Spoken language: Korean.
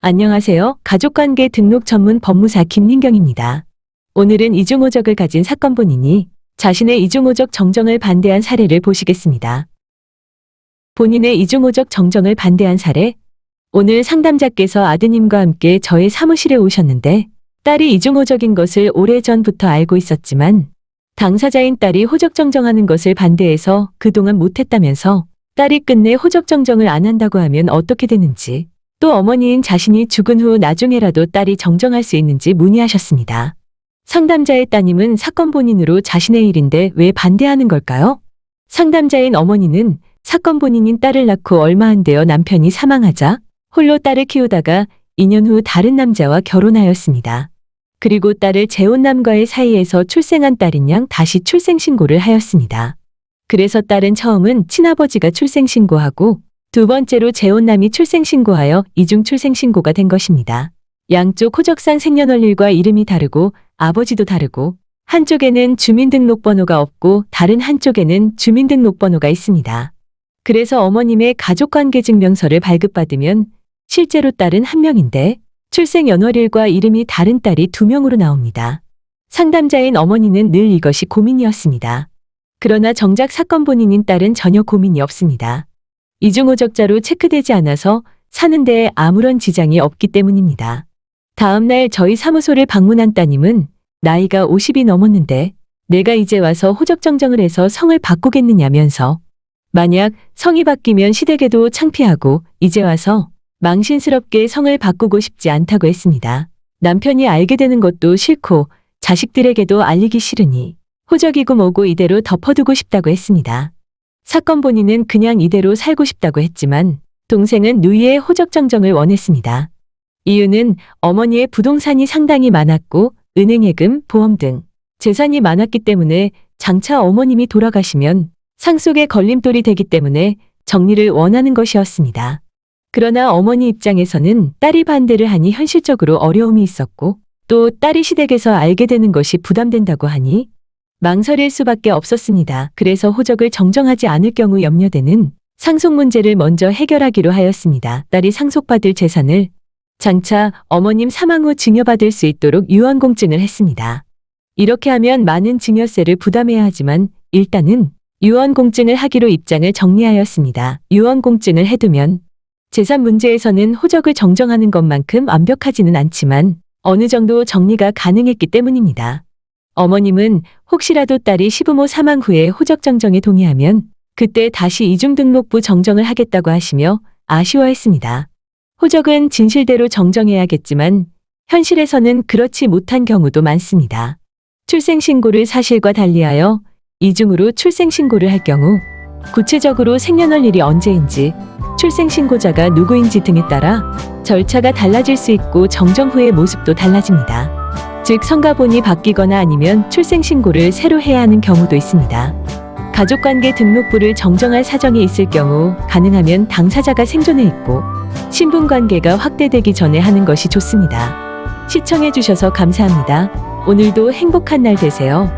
안녕하세요. 가족관계 등록 전문 법무사 김민경입니다. 오늘은 이중호적을 가진 사건 본인이 자신의 이중호적 정정을 반대한 사례를 보시겠습니다. 본인의 이중호적 정정을 반대한 사례. 오늘 상담자께서 아드님과 함께 저의 사무실에 오셨는데 딸이 이중호적인 것을 오래전부터 알고 있었지만 당사자인 딸이 호적 정정하는 것을 반대해서 그동안 못했다면서 딸이 끝내 호적 정정을 안 한다고 하면 어떻게 되는지, 또 어머니인 자신이 죽은 후 나중에라도 딸이 정정할 수 있는지 문의하셨습니다. 상담자의 따님은 사건 본인으로 자신의 일인데 왜 반대하는 걸까요? 상담자인 어머니는 사건 본인인 딸을 낳고 얼마 안 되어 남편이 사망하자 홀로 딸을 키우다가 2년 후 다른 남자와 결혼하였습니다. 그리고 딸을 재혼남과의 사이에서 출생한 딸인 양 다시 출생신고를 하였습니다. 그래서 딸은 처음은 친아버지가 출생신고하고 두 번째로 재혼남이 출생신고하여 이중 출생신고가 된 것입니다. 양쪽 호적상 생년월일과 이름이 다르고 아버지도 다르고 한쪽에는 주민등록번호가 없고 다른 한쪽에는 주민등록번호가 있습니다. 그래서 어머님의 가족관계증명서를 발급받으면 실제로 딸은 한 명인데 출생연월일과 이름이 다른 딸이 2명으로 나옵니다. 상담자인 어머니는 늘 이것이 고민이었습니다. 그러나 정작 사건 본인인 딸은 전혀 고민이 없습니다. 이중호적자로 체크되지 않아서 사는 데에 아무런 지장이 없기 때문입니다. 다음 날 저희 사무소를 방문한 따님은 나이가 50이 넘었는데 내가 이제 와서 호적 정정을 해서 성을 바꾸겠느냐면서 만약 성이 바뀌면 시댁에도 창피하고 이제 와서 망신스럽게 성을 바꾸고 싶지 않다고 했습니다. 남편이 알게 되는 것도 싫고 자식들에게도 알리기 싫으니 호적이고 뭐고 이대로 덮어두고 싶다고 했습니다. 사건 본인은 그냥 이대로 살고 싶다고 했지만 동생은 누이의 호적 정정을 원했습니다. 이유는 어머니의 부동산이 상당히 많았고 은행예금, 보험 등 재산이 많았기 때문에 장차 어머님이 돌아가시면 상속의 걸림돌이 되기 때문에 정리를 원하는 것이었습니다. 그러나 어머니 입장에서는 딸이 반대를 하니 현실적으로 어려움이 있었고 또 딸이 시댁에서 알게 되는 것이 부담된다고 하니 망설일 수밖에 없었습니다. 그래서 호적을 정정하지 않을 경우 염려되는 상속 문제를 먼저 해결하기로 하였습니다. 딸이 상속받을 재산을 장차 어머님 사망 후 증여받을 수 있도록 유언공증을 했습니다. 이렇게 하면 많은 증여세를 부담해야 하지만 일단은 유언공증을 하기로 입장을 정리하였습니다. 유언공증을 해두면 재산 문제에서는 호적을 정정하는 것만큼 완벽하지는 않지만 어느 정도 정리가 가능했기 때문입니다. 어머님은 혹시라도 딸이 시부모 사망 후에 호적 정정에 동의하면 그때 다시 이중등록부 정정을 하겠다고 하시며 아쉬워했습니다. 호적은 진실대로 정정해야겠지만 현실에서는 그렇지 못한 경우도 많습니다. 출생신고를 사실과 달리하여 이중으로 출생신고를 할 경우 구체적으로 생년월일이 언제인지, 출생신고자가 누구인지 등에 따라 절차가 달라질 수 있고 정정 후의 모습도 달라집니다. 즉 성가본이 바뀌거나 아니면 출생신고를 새로 해야 하는 경우도 있습니다. 가족관계 등록부를 정정할 사정이 있을 경우 가능하면 당사자가 생존해 있고 신분관계가 확대되기 전에 하는 것이 좋습니다. 시청해 주셔서 감사합니다. 오늘도 행복한 날 되세요.